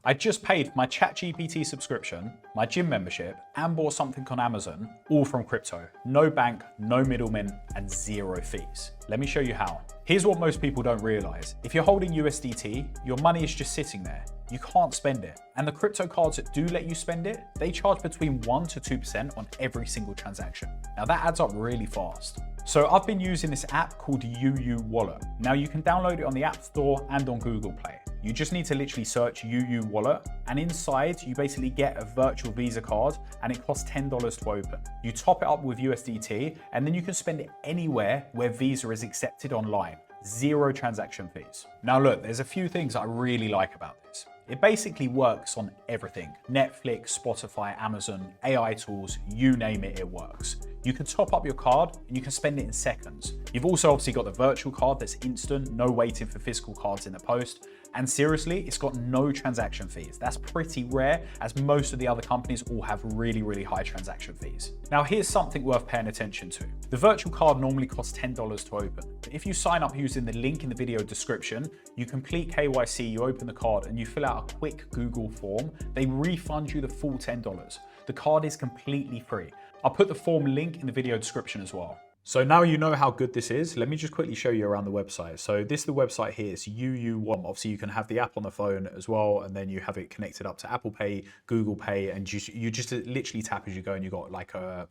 I just paid my ChatGPT subscription, my gym membership, and bought something on Amazon, all from crypto. No bank, no middleman, and zero fees. Let me show you how. Here's what most people don't realize. If you're holding USDT, your money is just sitting there. You can't spend it. And the crypto cards that do let you spend it, they charge between 1 to 2% on every single transaction. Now that adds up really fast. So I've been using this app called UU Wallet. Now you can download it on the App Store and on Google Play. You just need to literally search UU Wallet, and inside you basically get a virtual Visa card, and it costs $10 to open. You top it up with USDT, and then you can spend it anywhere where Visa is accepted online. Zero transaction fees. Now look, there's a few things I really like about this. It basically works on everything. Netflix, Spotify, Amazon, AI tools, you name it, it works. You can top up your card and you can spend it in seconds. You've also obviously got the virtual card that's instant, no waiting for physical cards in the post. And seriously, it's got no transaction fees. That's pretty rare, as most of the other companies all have really, really high transaction fees. Now here's something worth paying attention to. The virtual card normally costs $10 to open. But if you sign up using the link in the video description, you complete KYC, you open the card and you fill out a quick Google form, they refund you the full $10. The card is completely free. I'll put the form link in the video description as well. So now you know how good this is, let me just quickly show you around the website. So this is the website here, it's UU1. Obviously you can have the app on the phone as well, and then you have it connected up to Apple Pay, Google Pay, and you just literally tap as you go and you got like the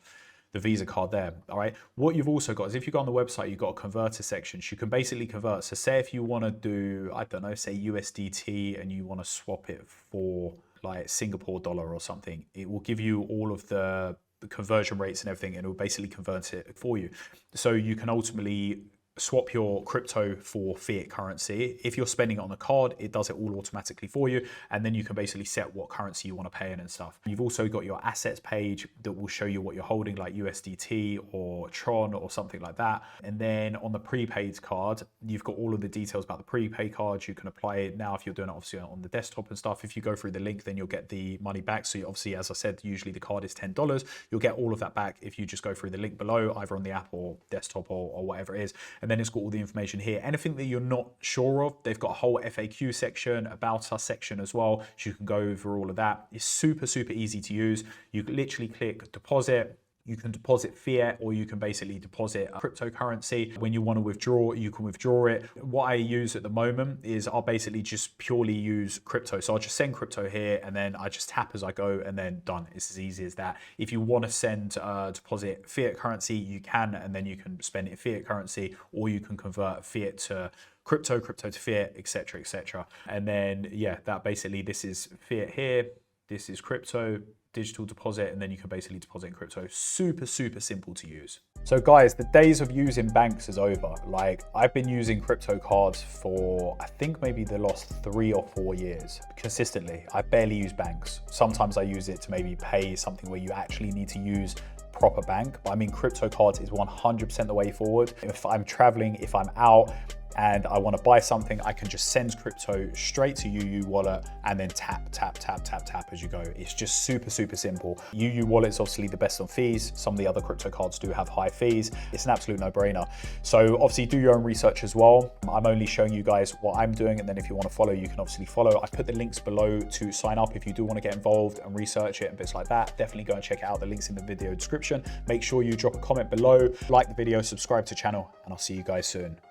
Visa card there, all right? What you've also got is if you go on the website, you've got a converter section. So you can basically convert. So say if you wanna do, I don't know, say USDT and you wanna swap it for like Singapore dollar or something, it will give you all of the conversion rates and everything, and it will basically convert it for you. So you can ultimately swap your crypto for fiat currency. If you're spending it on a card, it does it all automatically for you. And then you can basically set what currency you want to pay in and stuff. You've also got your assets page that will show you what you're holding, like USDT or Tron or something like that. And then on the prepaid card, you've got all of the details about the prepaid cards. You can apply it now if you're doing it obviously on the desktop and stuff. If you go through the link, then you'll get the money back. So obviously, as I said, usually the card is $10. You'll get all of that back if you just go through the link below, either on the app or desktop or whatever it is. And then it's got all the information here. Anything that you're not sure of, they've got a whole FAQ section, about us section as well. So you can go over all of that. It's super, super easy to use. You literally click deposit. You can deposit fiat, or you can basically deposit cryptocurrency. When you want to withdraw, you can withdraw it. What I use at the moment is I'll basically just purely use crypto. So I'll just send crypto here and then I just tap as I go and then done. It's as easy as that. If you want to send deposit fiat currency, you can, and then you can spend it in fiat currency, or you can convert fiat to crypto, crypto to fiat, etc., etc. And then, yeah, that basically, this is fiat here, this is crypto, digital deposit, and then you can basically deposit in crypto. Super, super simple to use. So guys, the days of using banks is over. Like, I've been using crypto cards for, I think maybe the last 3 or 4 years consistently. I barely use banks. Sometimes I use it to maybe pay something where you actually need to use proper bank. But I mean, crypto cards is 100% the way forward. If I'm traveling, if I'm out, and I want to buy something, I can just send crypto straight to UU Wallet and then tap, tap, tap, tap, tap as you go. It's just super, super simple. UU Wallet is obviously the best on fees. Some of the other crypto cards do have high fees. It's an absolute no-brainer. So obviously do your own research as well. I'm only showing you guys what I'm doing, and then if you want to follow, you can obviously follow. I put the links below to sign up if you do want to get involved and research it and bits like that. Definitely go and check it out. The link's in the video description. Make sure you drop a comment below, like the video, subscribe to the channel, and I'll see you guys soon.